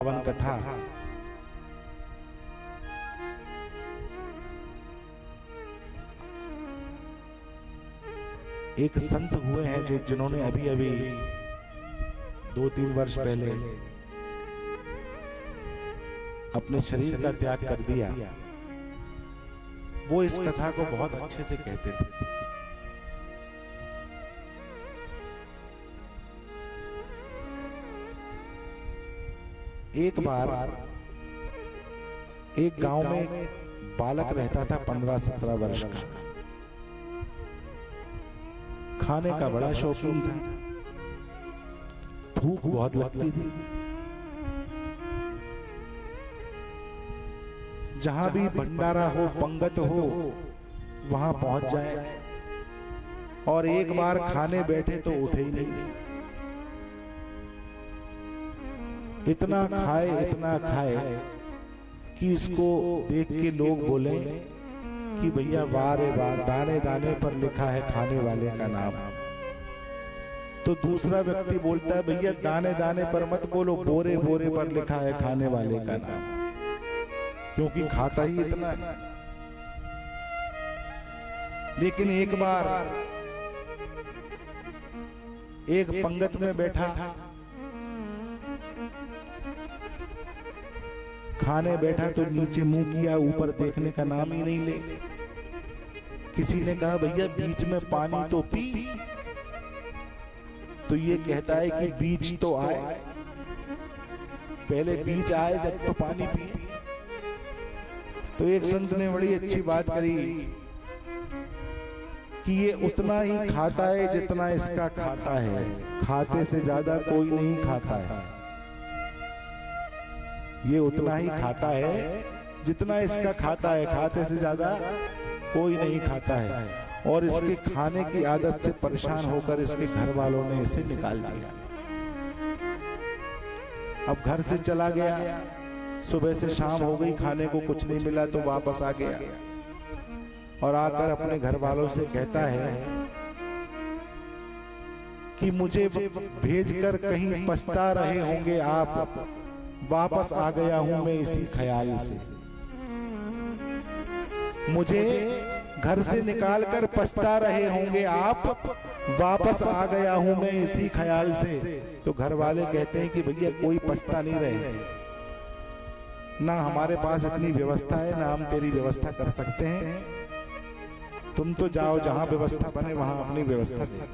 पावन कथा एक संत हुए हैं जिन्होंने अभी अभी 2-3 वर्ष पहले अपने शरीर का त्याग कर दिया। वो इस कथा को बहुत अच्छे से कहते थे। एक बार एक गांव में एक बालक रहता था 15-17 वर्ष का। खाने का बड़ा शौकीन था, भूख बहुत लगती थी। जहां भी भंडारा हो, पंगत हो, वहां पहुंच जाए और एक बार खाने बैठे तो उठे ही नहीं। इतना खाए कि इसको देख के लोग बोले कि भैया वाह रे वाह, दाने दाने पर लिखा है खाने वाले का नाम। तो दूसरा व्यक्ति बोलता है भैया दाने दाने पर मत बोलो, बोरे बोरे पर लिखा है खाने वाले का नाम, क्योंकि खाता ही इतना है। लेकिन एक बार एक पंगत में बैठा, खाने बैठा तो नीचे मुंह किया, ऊपर देखने का नाम ही नहीं ले। किसी ने कहा भैया बीच में पानी तो पी, तो ये कहता है कि बीच तो आए, पहले बीच आए जब तो पानी पी। तो एक संत ने बड़ी अच्छी बात करी कि ये उतना ही खाता है जितना इसका खाता है, खाते से ज्यादा कोई नहीं खाता है। ये उतना ही खाता है जितना इसका खाता है, खाते से ज्यादा कोई नहीं खाता है। और इसके खाने की आदत से परेशान होकर इसके घर वालों ने इसे निकाल दिया। अब घर से चला गया, सुबह से शाम हो गई, खाने को कुछ नहीं मिला तो वापस आ गया और आकर अपने घर वालों से कहता है कि मुझे भेजकर कहीं पछता रहे होंगे आप, वापस आ गया हूं मैं इसी ख्याल से। मुझे घर से निकालकर पछता रहे होंगे आप, वापस आ गया हूं मैं इसी ख्याल से। तो घर वाले कहते हैं कि भैया कोई पछता नहीं रहे, ना हमारे पास इतनी व्यवस्था है, ना हम तेरी व्यवस्था कर सकते हैं। तुम तो जाओ, जहां व्यवस्था बने वहां अपनी व्यवस्था दे।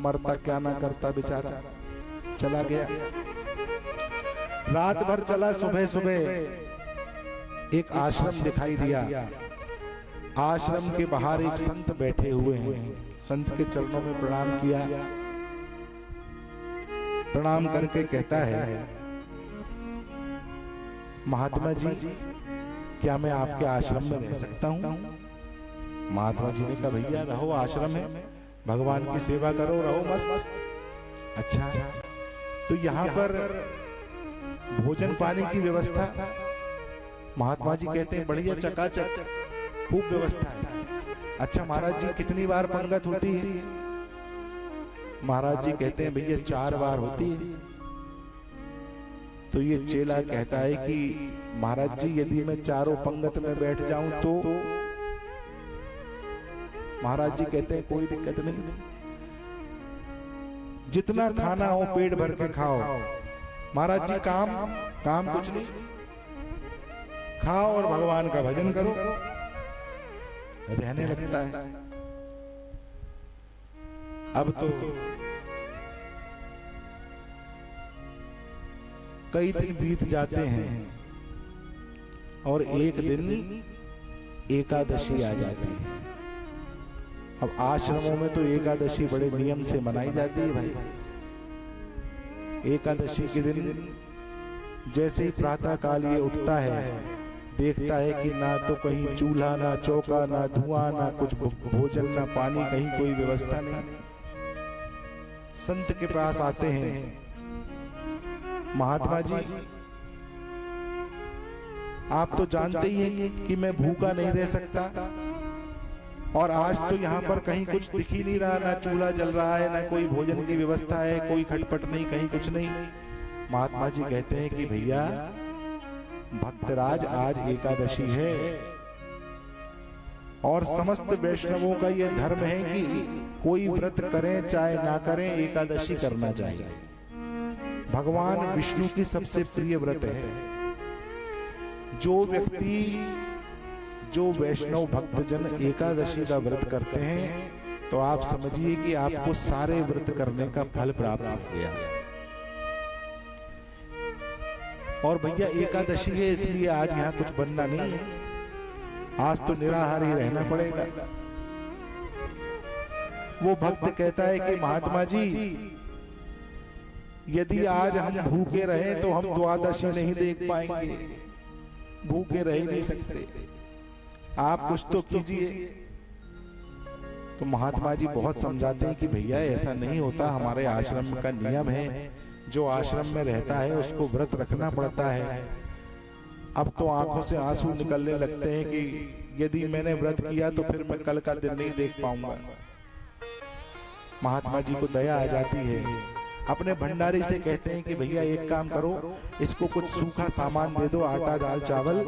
मरता क्या ना करता बेचारा, चला गया। रात भर चला, सुबह सुबह एक आश्रम दिखाई दिया। आश्रम के बाहर एक संत बैठे हुए हैं। संत के चरणों में प्रणाम किया, प्रणाम करके कहता है महात्मा जी, क्या मैं आपके आश्रम में रह सकता हूं? महात्मा जी ने कहा भैया रहो, आश्रम है, भगवान की सेवा करो, रहो मस्त। अच्छा, तो यहाँ पर भोजन पानी की व्यवस्था? महात्मा जी कहते हैं बढ़िया, चकाचक, खूब व्यवस्था है। अच्छा महाराज जी कितनी बार पंगत होती है? महाराज जी कहते हैं भैया 4 बार होती है। तो ये चेला कहता है कि महाराज जी यदि मैं चारों पंगत में बैठ जाऊं तो? महाराज जी कहते हैं कोई दिक्कत नहीं, जितना खाना हो पेट भर के खाओ। महाराज जी काम कुछ नहीं, खाओ और भगवान का भजन करो, रहने लगता है। अब तो कई दिन बीत जाते हैं और एक दिन एकादशी आ जाती है। अब आश्रमों में तो एकादशी बड़े नियम से मनाई जाती है भाई। एकादशी के दिन जैसे ही प्रातः काल ये उठता है, देखता है कि ना तो कहीं चूल्हा, ना चौका, ना धुआं, ना कुछ भोजन, ना पानी, कहीं कोई व्यवस्था नहीं। संत के पास आते हैं, महात्मा जी आप तो जानते ही हैं कि मैं भूखा नहीं रह सकता, और आज तो यहाँ पर कहीं कुछ दिख ही नहीं रहा, ना चूल्हा जल रहा है, ना कोई भोजन की व्यवस्था है, कोई खटपट नहीं, कहीं कुछ नहीं। महात्मा जी कहते हैं कि भैया भक्तराज आज एकादशी है और समस्त वैष्णवों का यह धर्म है कि कोई व्रत करें चाहे ना करें, एकादशी करना चाहिए। भगवान विष्णु की सबसे प्रिय व्रत है। जो व्यक्ति, जो वैष्णव भक्तजन एकादशी का व्रत करते हैं तो आप समझिए कि आपको सारे व्रत करने का फल प्राप्त हो गया। और भैया एकादशी है इसलिए आज यहाँ कुछ बनना नहीं है, आज तो निराहार ही रहना पड़ेगा। वो भक्त कहता है कि महात्मा जी यदि आज हम भूखे रहे तो हम द्वादशी नहीं देख पाएंगे, भूखे रह नहीं सकते, आप कुछ तो कीजिए। तो महात्मा जी बहुत समझाते हैं कि भैया ऐसा नहीं होता, हमारे आश्रम का नियम है, जो आश्रम में रहता है उसको व्रत रखना पड़ता है। अब तो आंखों से आंसू निकलने लगते हैं कि यदि मैंने व्रत किया तो फिर मैं कल का दिन नहीं देख पाऊंगा। महात्मा जी को दया आ जाती है, अपने भंडारी से कहते हैं कि भैया एक काम करो, इसको कुछ सूखा सामान दे दो, आटा दाल चावल।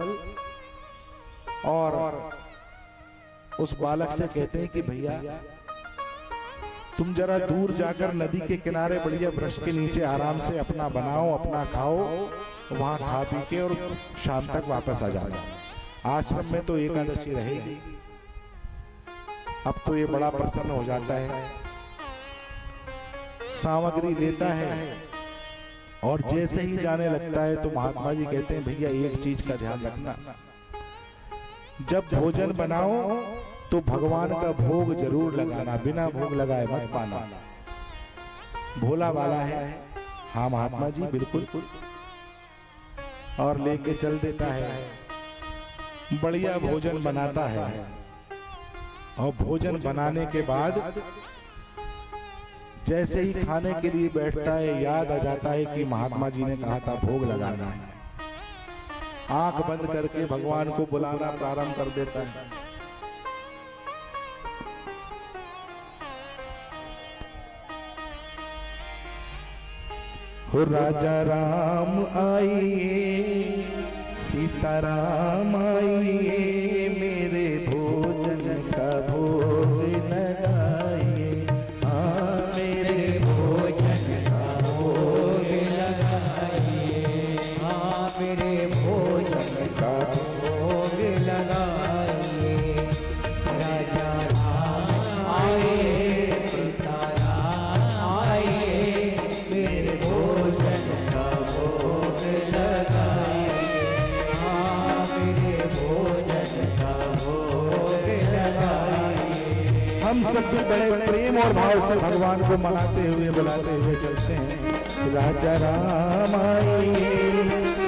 और उस बालक से कहते हैं कि भैया तुम जरा दूर जाकर नदी के किनारे बढ़िया वृक्ष के नीचे आराम से अपना बनाओ, अपना खाओ, वहां खा पी के और शाम तक वापस आ जाना। आश्रम में तो एकादशी रहेगी। अब तो ये बड़ा प्रसन्न हो जाता है, सामग्री लेता है और जैसे ही जाने लगता है तो महात्मा जी कहते हैं भैया एक चीज का ध्यान रखना, जब भोजन बनाओ तो भगवान का भोग जरूर लगाना, बिना भोग लगाए मत पाना। भोला वाला है। हाँ महात्मा जी बिल्कुल। और लेके चल देता है, बढ़िया भोजन बनाता है और भोजन बनाने के बाद जैसे ही खाने के लिए बैठता है याद आ जाता है कि महात्मा जी ने कहा था भोग लगाना है। आंख बंद करके भगवान को बुलाना प्रारंभ कर देता है। हो राजा राम आइए, सीता राम आइए, मेरे भोजन का भोग लगाइए। हाँ मेरे भोजन का भोग लगाइए, हाँ मेरे भोजन का भोग लगाइए। राजा राम आइए, सीता राम आइए, मेरे भोजन का भोग लगाइए। हाँ मेरे भोजन का भोग लगाइए। हम सब बड़े प्रेम और भाव से भगवान को मनाते हुए बुलाते हुए चलते हैं। राजा राम आइए,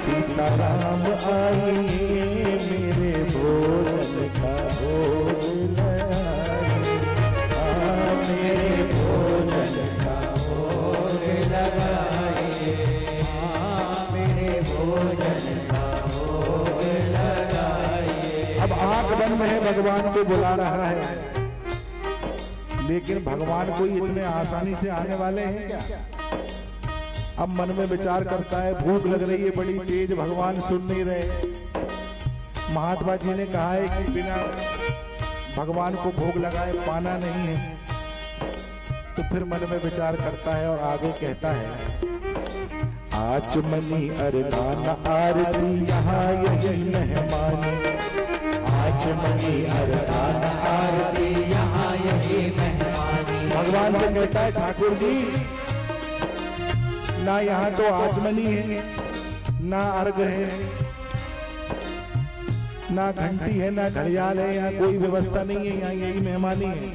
सीता राम आइए, मेरे भोजन का भोग लगाइए। हाँ मेरे भोजन का भोग लगाइए। हाँ मेरे भोजन का भोग लगाइए। अब आंख बंद है, भगवान को बुला रहा है, लेकिन भगवान कोई इतने आसानी से आने वाले हैं क्या? अब मन में विचार करता है, भूख लग रही है बड़ी तेज, भगवान सुन नहीं रहे। महात्मा जी ने कहा है कि बिना भगवान को भोग लगाए पाना नहीं है। तो फिर मन में विचार करता है और आगे कहता है, आचमनी अरदान आरती यहाँ यही मेहमानी। आचमनी अरदान आरती यहाँ यही मेहमानी। भगवान से कहता है ठाकुर जी ना यहाँ तो आचमनी है, ना अर्घ है, ना घंटी है, ना घड़ियाल है, यहाँ कोई व्यवस्था नहीं है, यहाँ यही मेहमानी है।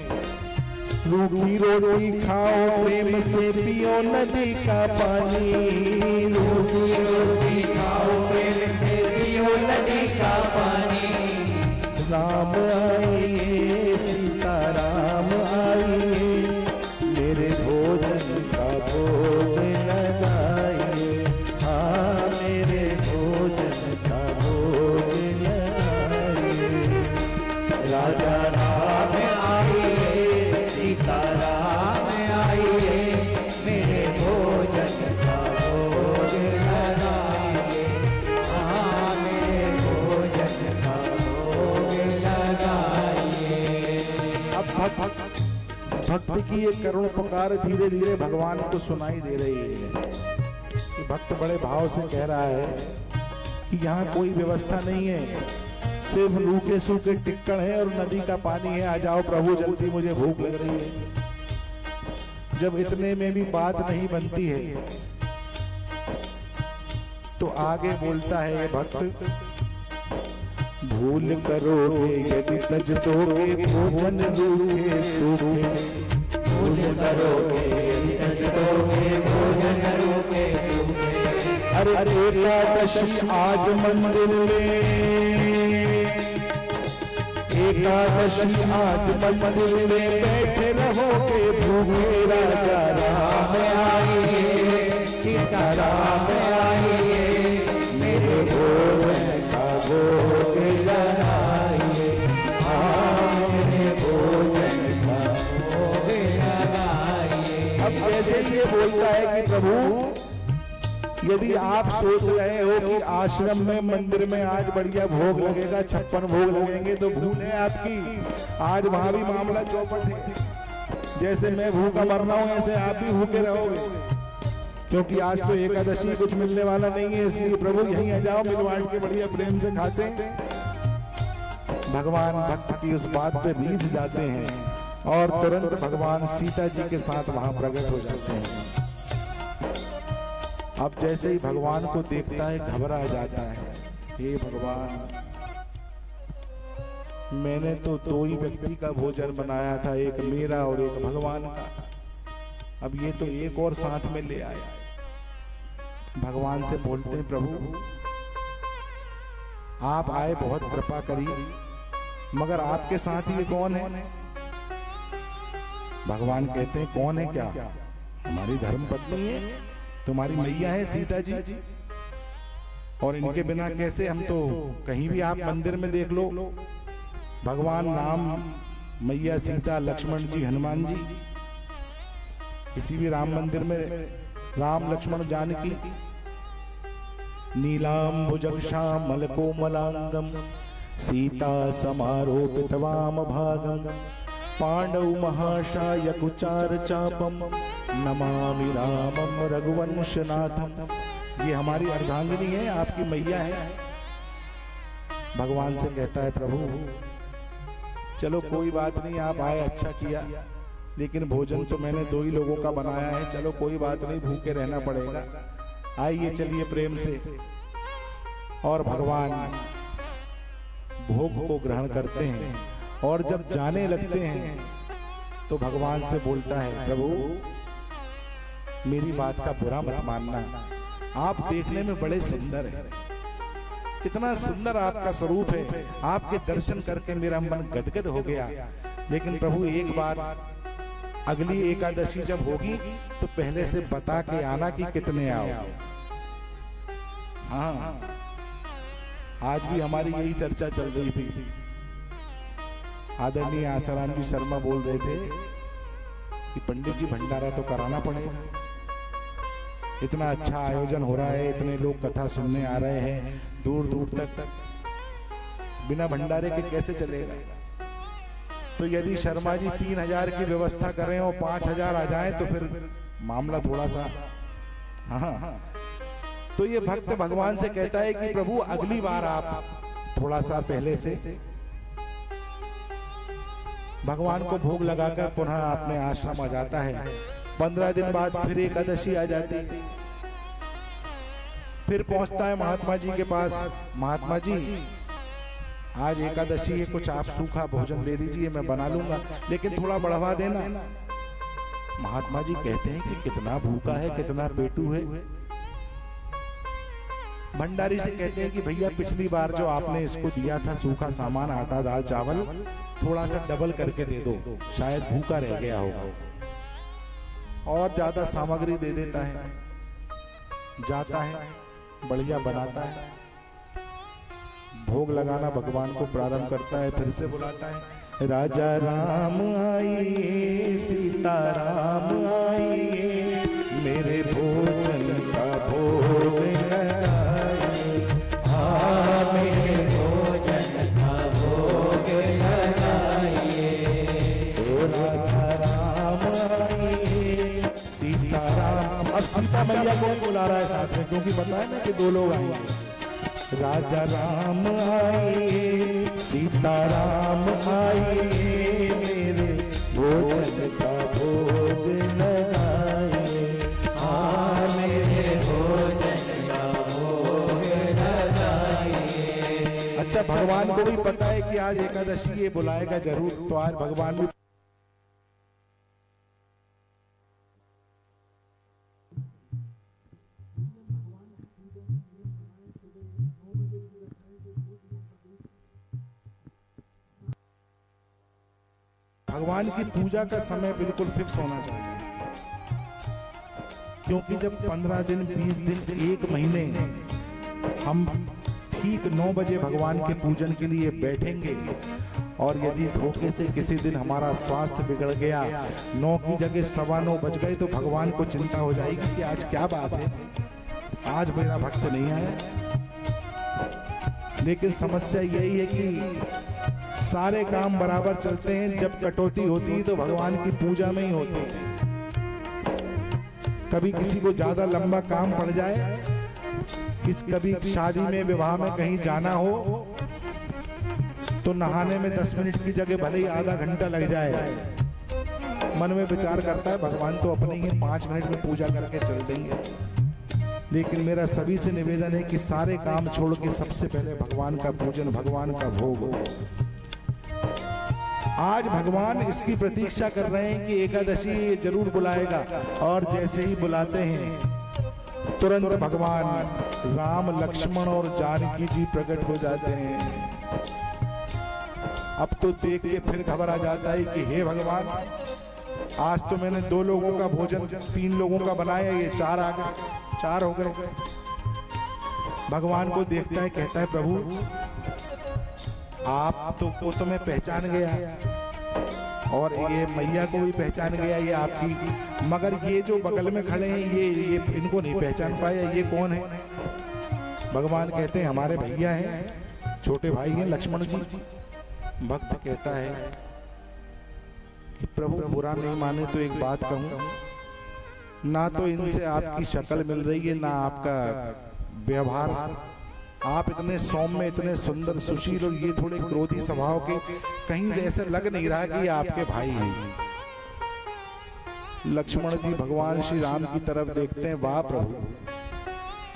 रूखी रोटी खाओ प्रेम से पियो नदी का पानी। रूखी रोटी खाओ प्रेम से पियो नदी का पानी। राम आइए, सीता राम आइए, मेरे भोजन का भोग लगाइए। हाँ मेरे भोजन का भोग लगाइए। राजा राम आइए, सीता राम आइए, मेरे भोजन का भोग की ये करुण पुकार धीरे धीरे भगवान को सुनाई दे रही है कि भक्त बड़े भाव से कह रहा है कि यहाँ कोई व्यवस्था नहीं है, सिर्फ रूखे सूखे टिक्कड़ है और नदी का पानी है, आ जाओ प्रभु जल्दी, मुझे भूख लग रही है। जब इतने में भी बात नहीं बनती है तो आगे बोलता है ये भक्त, भूल करोगे यदि तज दोगे भोजन रूखे सूखे, भूल करोगे यदि तज दोगे भोजन रूखे सूखे। अरे एकादशी आज मंदिर में, एकादशी आज मंदिर में बैठे रहोगे भूखे, राजा राम आइए, सीता राम आइए, मेरे भोजन का भोग लगाइए, मेरे भोजन का भोग लगाइए। अब जैसे ये बोलता है कि प्रभु यदि आप सोच रहे हो कि आश्रम में मंदिर में आज बढ़िया भोग लगेगा, 56 भोग लगेंगे, तो भूल है आपकी, आज वहां भी मामला चौपट है। जैसे मैं भूखा मर रहा हूं ऐसे आप भी भूखे रहोगे, क्योंकि आज तो एकादशी कुछ मिलने वाला नहीं है। इसलिए प्रभु यहीं आ जाओ, मिल बांट के बढ़िया प्रेम से खाते हैं। भगवान भक्त की उस बात पे रीझ जाते हैं और तुरंत भगवान सीता जी के साथ वहां प्रकट हो जाते हैं। अब जैसे ही भगवान को देखता है घबरा जाता है, हे भगवान, मैंने तो 2 ही व्यक्ति का भोजन बनाया था, एक मेरा और एक भगवान का, अब ये तो एक और साथ में ले आया। भगवान से बोलते हैं, प्रभु आप आए, बहुत कृपा करी, मगर आपके साथ ये कौन है? भगवान कहते हैं, कौन है क्या? हमारी धर्म पत्नी है, तुम्हारी मैया है सीता जी, और इनके बिना कैसे? हम तो कहीं भी आप मंदिर में देख लो, भगवान राम, मैया सीता, लक्ष्मण जी, हनुमान जी, किसी भी राम मंदिर में राम लक्ष्मण जानकी, नीलांबुजं श्यामल कोमलांगम सीता समारोपित वाम भागम, पांडव महाशाय कुचार चापम, नमामि रामम रघुवंशनाथम। ये हमारी अर्धांगिनी है, आपकी मैया है। भगवान से कहता है, प्रभु चलो कोई बात नहीं, आप आए अच्छा किया, लेकिन भोजन तो मैंने 2 ही लोगों का बनाया है, चलो कोई बात नहीं, भूखे रहना पड़ेगा, आइए चलिए प्रेम से। और भगवान भोग को ग्रहण करते हैं और जब जाने लगते हैं तो भगवान से बोलता है, प्रभु मेरी बात का बुरा मत मानना, आप देखने में बड़े सुंदर हैं, इतना सुंदर आपका स्वरूप है, आपके दर्शन करके मेरा मन गदगद हो गया, लेकिन प्रभु एक बार अगली एकादशी जब होगी तो पहले से बता के आना कि कितने आओ। हाँ, आज भी हमारी यही चर्चा चल रही थी। आदरणीय आसाराम जी शर्मा बोल रहे थे कि पंडित जी भंडारा तो कराना पड़ेगा, इतना अच्छा आयोजन हो रहा है, इतने लोग कथा सुनने आ रहे हैं दूर दूर तक, बिना भंडारे के कैसे चलेगा? तो यदि शर्मा जी 3000 की व्यवस्था करें और 5000 आ जाए तो फिर मामला थोड़ा सा, हाँ, तो ये भक्त भगवान से कहता है कि प्रभु अगली बार आप थोड़ा सा पहले से भगवान को भोग लगाकर पुनः अपने आश्रम आ जाता है। 15 दिन बाद फिर एकादशी आ जाती है, फिर पहुंचता है महात्मा जी के पास, महात्मा जी आज एकादशी है, कुछ आप सूखा भोजन दे दीजिए, मैं बना लूंगा, लेकिन थोड़ा बढ़वा देना। महात्मा जी कहते हैं कि कितना भूखा है, कितना पेटू है। भंडारी से कहते हैं कि भैया पिछली बार जो आपने इसको दिया था सूखा सामान, आटा दाल चावल, थोड़ा सा डबल करके दे दो, शायद भूखा रह गया होगा। और ज्यादा सामग्री दे देता है, जाता है, बढ़िया बनाता है, भोग लगाना भगवान को प्रारंभ करता है, फिर से बुलाता है, राजा राम आइए, सीता राम आइए, मेरे भोजन का भोग लगाइए, हाँ मेरे भोजन का भोग लगाइए, राजा राम बुला रहा है साथ में, क्योंकि पता है ना कि दो लोग आएंगे। राजा राम आए, सीता राम आए, मेरे भोजन का भोग लगाए। हाँ मेरे भोजन का भोग लगाए। अच्छा, भगवान को भी पता है कि आज एकादशी ये बुलाएगा जरूर, तो आज भगवान भी भगवान की पूजा का समय बिल्कुल फिक्स होना चाहिए, क्योंकि जब 15 दिन 20 दिन 1 महीने हम ठीक 9 बजे भगवान के पूजन के लिए बैठेंगे और यदि धोखे से किसी दिन हमारा स्वास्थ्य बिगड़ गया, 9 की जगह 9:15 बज गए, तो भगवान को चिंता हो जाएगी कि आज क्या बात है, आज मेरा भक्त नहीं आया। लेकिन समस्या यही है कि सारे काम बराबर चलते हैं, जब कटौती होती है तो भगवान की पूजा में ही होती है। कभी किसी को ज्यादा लंबा काम पड़ जाए, कभी शादी में विवाह में कहीं जाना हो, तो नहाने में 10 मिनट की जगह भले ही आधा घंटा लग जाए, मन में विचार करता है भगवान तो अपने ही 5 मिनट में पूजा करके चल देंगे। लेकिन मेरा सभी से निवेदन है कि सारे काम छोड़ के सबसे पहले भगवान का पूजन, भगवान का भोग हो। आज भगवान इसकी प्रतीक्षा कर रहे हैं कि एकादशी जरूर बुलाएगा, और जैसे ही बुलाते हैं तुरंत भगवान राम, लक्ष्मण और जानकी जी प्रकट हो जाते हैं। अब तो देख के फिर खबर आ जाता है कि हे भगवान, आज तो मैंने 2 लोगों का भोजन 3 लोगों का बनाया, ये 4 आ गए, 4 हो गए। भगवान को देखता है, कहता है प्रभु आप तो मैं पहचान गया, और ये मैया को भी पहचान गया, ये आपकी, मगर ये जो बगल में खड़े हैं ये इनको नहीं पहचान पाया, ये कौन है? भगवान कहते हैं हमारे भैया हैं, छोटे भाई हैं लक्ष्मण जी। भक्त कहता है कि प्रभु बुरा नहीं माने तो एक बात कहूं, ना तो इनसे आपकी शक्ल मिल रही है, ना आपका व्यवहार, आप इतने सौम्य, इतने सुंदर, सुशील, और ये थोड़े क्रोधी स्वभाव के, कहीं ऐसा लग नहीं रहा कि ये आपके भाई हैं। लक्ष्मण जी भगवान श्री राम की तरफ देखते हैं, वाह प्रभु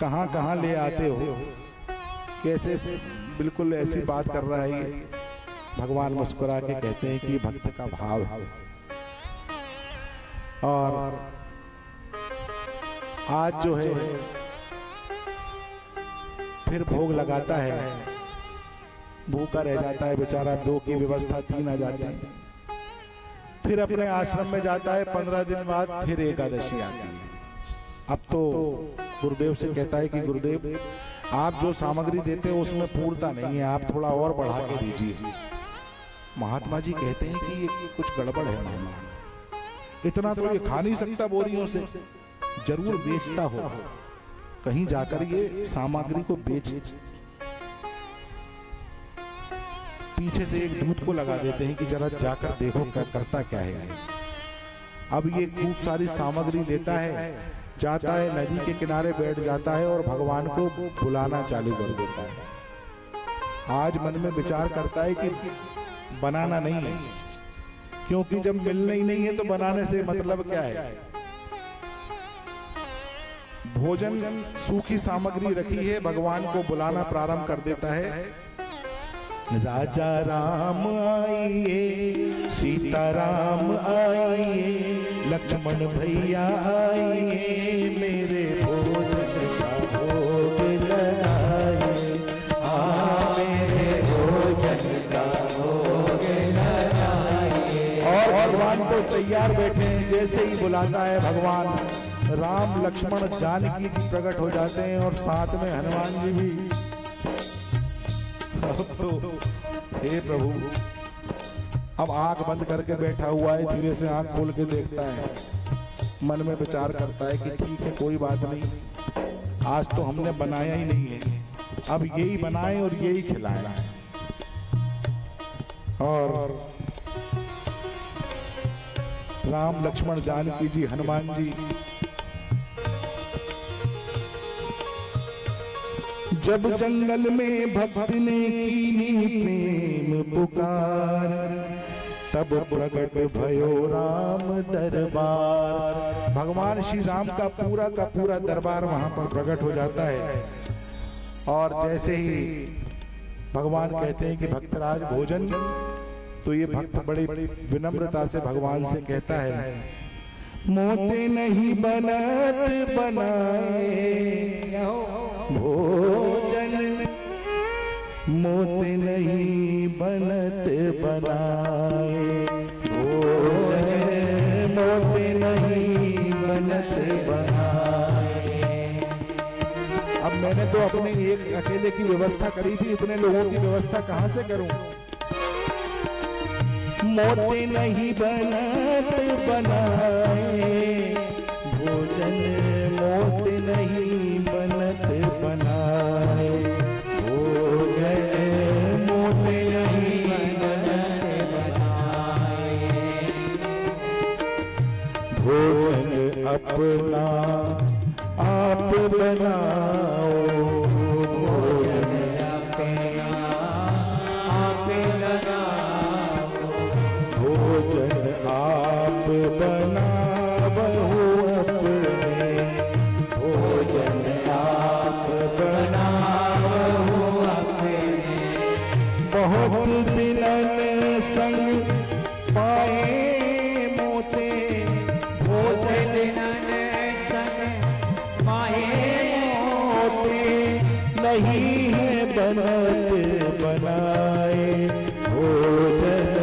कहां कहां ले आते हो, कैसे बिल्कुल ऐसी बात कर रहा है ये। भगवान मुस्कुरा के कहते हैं कि भक्त का भाव है। और आज जो है फिर भोग लगाता है, भूखा रह जाता है बेचारा, 2 की व्यवस्था 3 आ जाती है, फिर अपने आश्रम में जाता है। 15 दिन बाद फिर एकादशी आती है। अब तो गुरुदेव से कहता है कि गुरुदेव आप जो सामग्री देते हो उसमें पूर्णता नहीं है, आप थोड़ा और बढ़ा के दीजिए। महात्मा जी कहते हैं कि ये कुछ गड़बड़ है मामा, इतना तो ये खा नहीं सकता बोरियों से, जरूर बेचता हो, कहीं जाकर ये सामग्री को बेच। पीछे से एक दूत को लगा देते हैं कि जरा जाकर देखो क्या करता क्या है। अब ये खूब सारी सामग्री लेता है, जाता है नदी के किनारे बैठ जाता है और भगवान को बुलाना चालू कर देता है। आज मन में विचार करता है कि बनाना नहीं है, क्योंकि जब मिलना ही नहीं है तो बनाने से मतलब क्या है। भोजन सूखी सामग्री रखी है, भगवान को बुलाना प्रारंभ कर देता है। राजा राम आइए, सीता राम आइए, लक्ष्मण भैया आइए, मेरे भोजन का भोग लगाइए। मेरे भोजन का भोग लगाइए। और भगवान तो तैयार बैठे हैं, जैसे ही बुलाता है भगवान राम, लक्ष्मण, जानकी जी प्रकट हो जाते हैं, और साथ में हनुमान जी भी। तो हे प्रभु, अब आंख बंद करके बैठा हुआ है, धीरे से आंख खोल के देखता है, मन में विचार करता है कि ठीक है कोई बात नहीं, आज तो हमने बनाया ही नहीं है, अब यही बनाए और यही खिलाए। और राम, लक्ष्मण, जानकी जी, हनुमान जी जब जंगल में भक्त ने कीनी प्रेम पुकार, तब प्रकट भयो राम दरबार। भगवान श्री राम का पूरा दरबार वहां पर प्रकट हो जाता है। और जैसे ही भगवान कहते हैं कि भक्तराज भोजन, तो ये भक्त बड़ी विनम्रता से भगवान से कहता है, मोते नहीं बनत बनाए भोजन, मोते नहीं बनत बनाए भोजन, मोते नहीं बनत बनाए। अब मैंने तो अपने एक अकेले की व्यवस्था करी थी, इतने लोगों की व्यवस्था कहां से करूं? मोते नहीं बनत बनाए भोजन, मोते नहीं बनत बनाए भोजन, मोते नहीं बनत बनाए भोजन, अपना आप बनाओ भोजन, अपना आप बनाओ भोजन, आप बनाओ अपने भोजन, आप बनाओ अपने। बहुत दिलन संग पाए मोते भोजन, नहीं है बनत बनाए भोजन,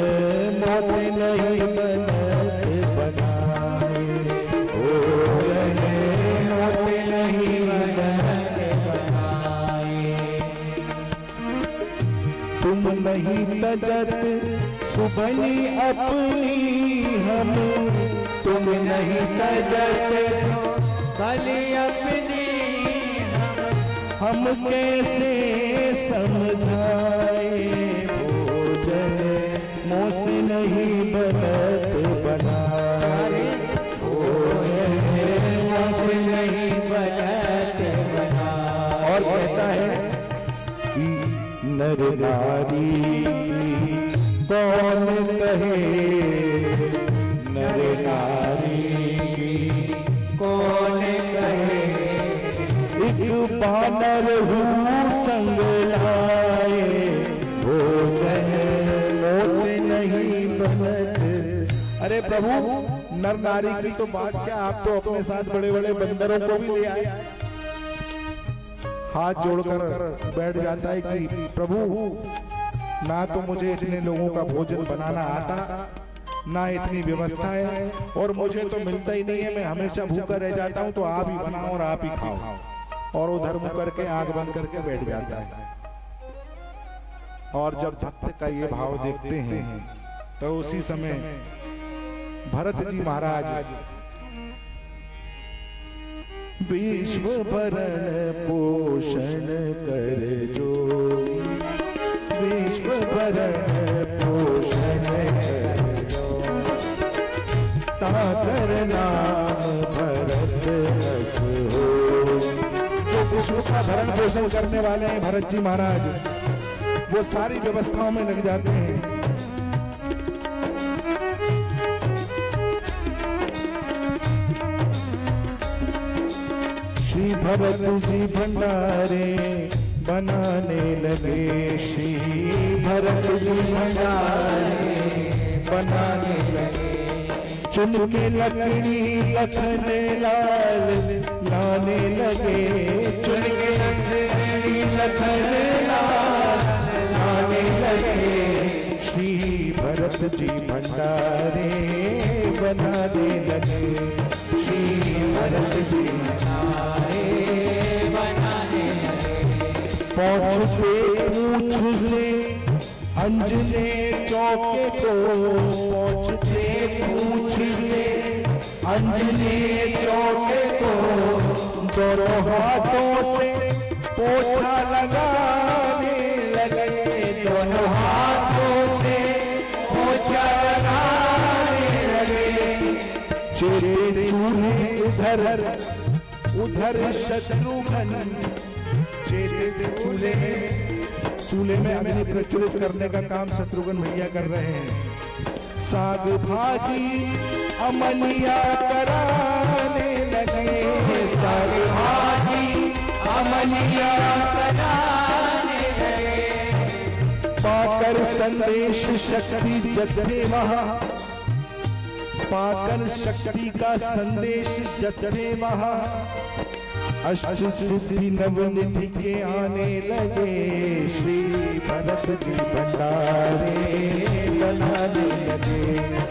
मोते नहीं बनत बनाए भोजन, मोते नहीं बनत बनाए। तुम नहीं तजत सुबली अपनी हम, तुम नहीं तजत सुबली अपनी हम कैसे समझाए भोजन, मोते नहीं बनत बनाए भोजन, मोते नहीं बनत बनाए। और कहता है कि नर नारी कौन कहे, नर नारी कौन कहे, एक बानर हूँ संग लाए भोजन, मोते नहीं बनत। अरे प्रभु, नर नारी की तो बात क्या, आप तो अपने साथ बड़े बड़े बंदरों को भी ले आए। हाथ जोड़कर बैठ जाता है कि प्रभु, ना तो मुझे इतने लोगों का भोजन बनाना आता, ना इतनी व्यवस्था है, और मुझे तो मिलता ही नहीं है, मैं हमेशा भूखा रह जाता हूँ, तो आप ही बनाओ और आप ही खाओ। और उधर मुंह करके आंख बंद करके बैठ जाता है। और जब भक्त का ये भाव देखते हैं तो उसी समय भरत जी महाराज विश्व भरण पोषण कर जो, विश्व भरण पोषण कर जो, ताकर नाम भरत बस हो। विश्व का भरण पोषण करने वाले हैं भरत जी महाराज, वो सारी व्यवस्थाओं में लग जाते हैं। श्री भरत जी भंडारे बनाने लगे, श्री भरत जी भंडारे बनाने लगे, चुन के लकड़ी लखन लाल लाने लगे, चुन के लकड़ी लखन लाल लाने लगे, श्री भरत जी भंडारे बनाने लगे, श्री भरत जी भंडारे बनाने लगे। पहुँचते पूछ से अंजने चौके को, पहुँचते पूछ से अंजने चौके को, दोनों हाथों से पोछा लगाने लगे, दोनों हाथों से पोछा लगाने लगे। चेरे चूल्हे उधर शत्रुघ्न चेतित चूल्हे में अग्नि प्रज्वलित करने का काम शत्रुघ्न भैया कर रहे हैं। साग भाजी अमनिया कराने लगे, साग भाजी अमनिया कराने लगे। पाकर संदेश शक्ति जथे वहाँ, पाकर शक्ति का संदेश जथे वहाँ, अष्ट सिद्धि नवनिधि के आने लगे। श्री भरत जी भंडारे बनाने लगे,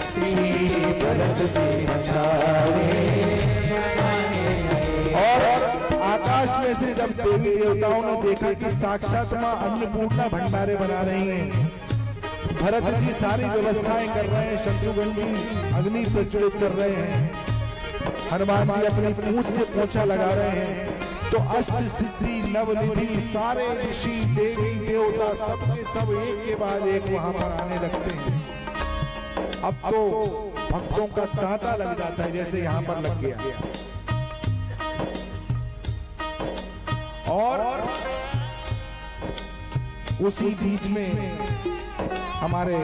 श्री भरत जी भंडारे बनाने लगे। और आकाश में से जब देवी देवताओं ने देखा कि साक्षात मां अन्नपूर्णा भंडारे बना रही हैं, भरत जी सारी व्यवस्थाएं कर रहे हैं, शत्रुघ्न जी अग्नि प्रज्वलित कर रहे हैं, हनुमान जी अपनी पूंछ से पोंछा लगा रहे हैं, तो अष्ट सिद्धि नवनिधि सारे ऋषि देवी देवता सबके सब एक के बाद एक वहां पर आने लगते हैं। अब तो भक्तों का तांता लग जाता है, जैसे यहां पर लग गया। और उसी बीच में हमारे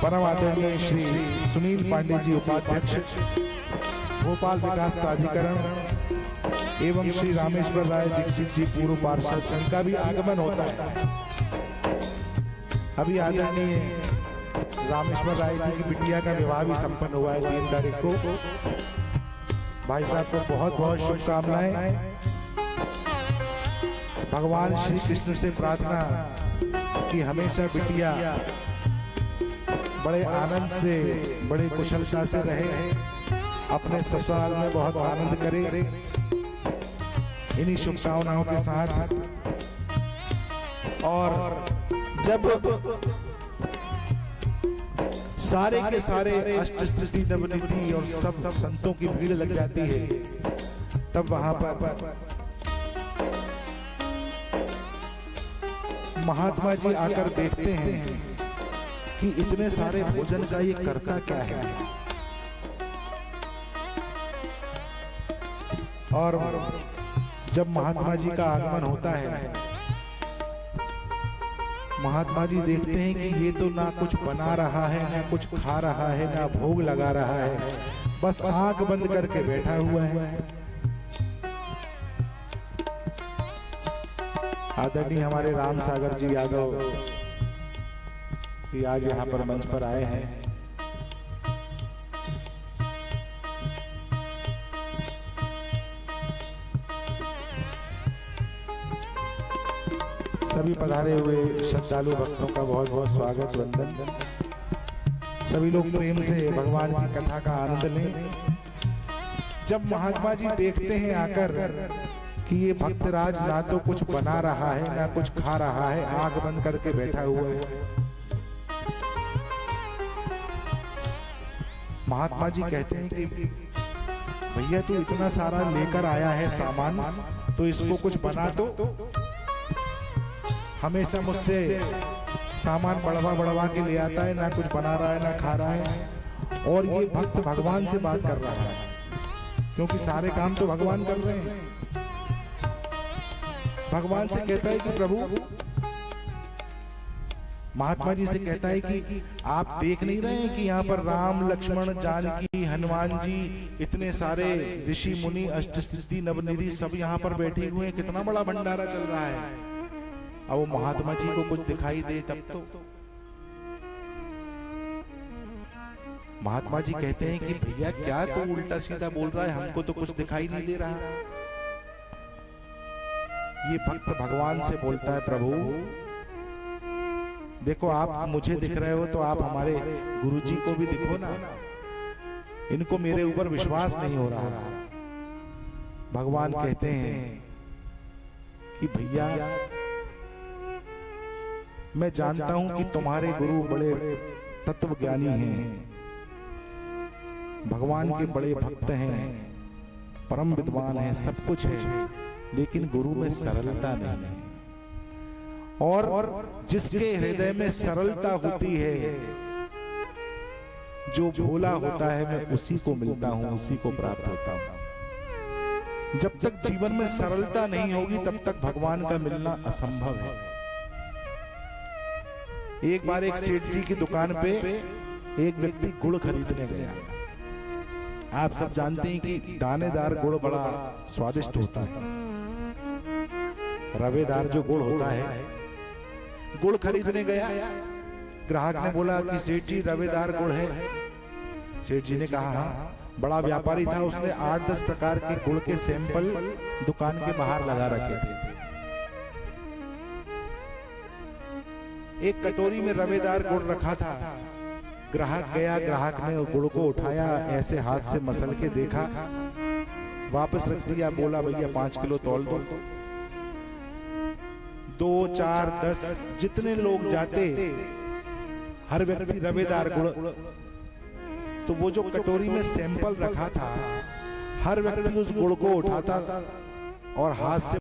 परम आदरणीय श्री सुनील पांडे जी उपाध्यक्ष भोपाल विकास प्राधिकरण एवं श्री रामेश्वर राय दीक्षित जी पूर्व पार्षद, इनका भी आगमन होता है। अभी आदरणीय रामेश्वर राय जी की बिटिया का विवाह भी संपन्न हुआ है 3 तारीख को। भाई साहब को बहुत बहुत शुभकामनाएं। भगवान श्री कृष्ण से प्रार्थना कि हमेशा बिटिया बड़े आनंद से, बड़े कुशलता से रहे, अपने ससुराल में बहुत आनंद करे। इन्हीं शुभकामनाओं के साथ और जब सारे के सारे अष्ट सिद्धि नवनिधि और सब संतों की भीड़ लग जाती है, तब वहां पर महात्मा जी आकर देखते हैं कि इतने सारे भोजन का ये करता क्या है। और जब महात्मा जी का आगमन होता है, महात्मा जी देखते हैं कि ये तो ना कुछ बना रहा है, ना कुछ खा रहा है, ना भोग लगा रहा है, बस आंख बंद करके बैठा हुआ है। आदरणीय हमारे राम सागर जी यादव भी आज यहाँ पर मंच पर आए हैं। सभी पधारे हुए श्रद्धालु भक्तों का बहुत बहुत स्वागत, वंदन। सभी लोग प्रेम से भगवान की कथा का आनंद लें। जब महात्मा जी देखते हैं आकर कि ये भक्तराज ना तो कुछ बना रहा है, ना कुछ खा रहा है, आंख बंद करके बैठा हुआ है, महात्मा जी कहते हैं कि भैया तू इतना सारा लेकर आया है सामान, तो इसको कुछ बना दो। हमेशा मुझसे सामान बढ़वा के ले आता है, ना कुछ बना रहा है, ना खा रहा है। और ये भक्त भगवान से बात कर रहा है, क्योंकि सारे काम तो भगवान कर रहे हैं। भगवान से कहता है कि प्रभु, महात्मा जी से कहता है कि आप देख नहीं रहे हैं कि यहाँ पर राम लक्ष्मण जानकी हनुमान जी इतने सारे ऋषि मुनि अष्ट सिद्धि नवनिधि सब यहाँ पर बैठे हुए हैं, कितना बड़ा भंडारा चल रहा है। अब वो महात्मा जी को कुछ दिखाई दे तब तो महात्मा जी कहते हैं कि भैया क्या तू उल्टा सीधा बोल रहा है, हमको तो कुछ दिखाई नहीं दे रहा। ये भक्त भगवान से बोलता है, प्रभु देखो आप मुझे दिख रहे हो तो आप हमारे गुरुजी को भी दिखो ना, इनको मेरे ऊपर विश्वास नहीं हो रहा। भगवान कहते हैं कि भैया मैं जानता हूं कि तुम्हारे गुरु बड़े तत्वज्ञानी हैं, भगवान के बड़े भक्त हैं, परम विद्वान हैं, सब कुछ है, लेकिन गुरु में सरलता नहीं है। और जिसके हृदय में सरलता होती है, जो भोला होता है, मैं उसी को मिलता हूं, उसी को प्राप्त होता हूं। जब तक जीवन में सरलता नहीं होगी तब तक भगवान का मिलना असंभव है। एक बार एक सेठ जी की दुकान पे एक व्यक्ति गुड़ खरीदने गया। आप सब जानते हैं कि दानेदार गुड़ बड़ा स्वादिष्ट होता है। रवेदार जो गुड़ होता है, गुड़ खरीदने गया। ग्राहक ने बोला कि सेठ जी रवेदार गुड़ है। सेठ जी ने कहा हाँ। बड़ा व्यापारी था, उसने 8-10 प्रकार के गुड़ के सैंपल दुकान के बाहर लगा रखे थे। एक कटोरी में रवेदार गुड़ रखा था। ग्राहक गया, ग्राहक ने गुड़ को उठाया, ऐसे हाथ से मसल के देखा, वापस रख दिया। बोला भैया 5 किलो तौल दो। 2, 4, 10 जितने लोग जाते, हर व्यक्ति रवेदार गुड़। तो वो जो कटोरी में सैंपल रखा था, हर व्यक्ति उस गुड़ को उठाता और हाथ से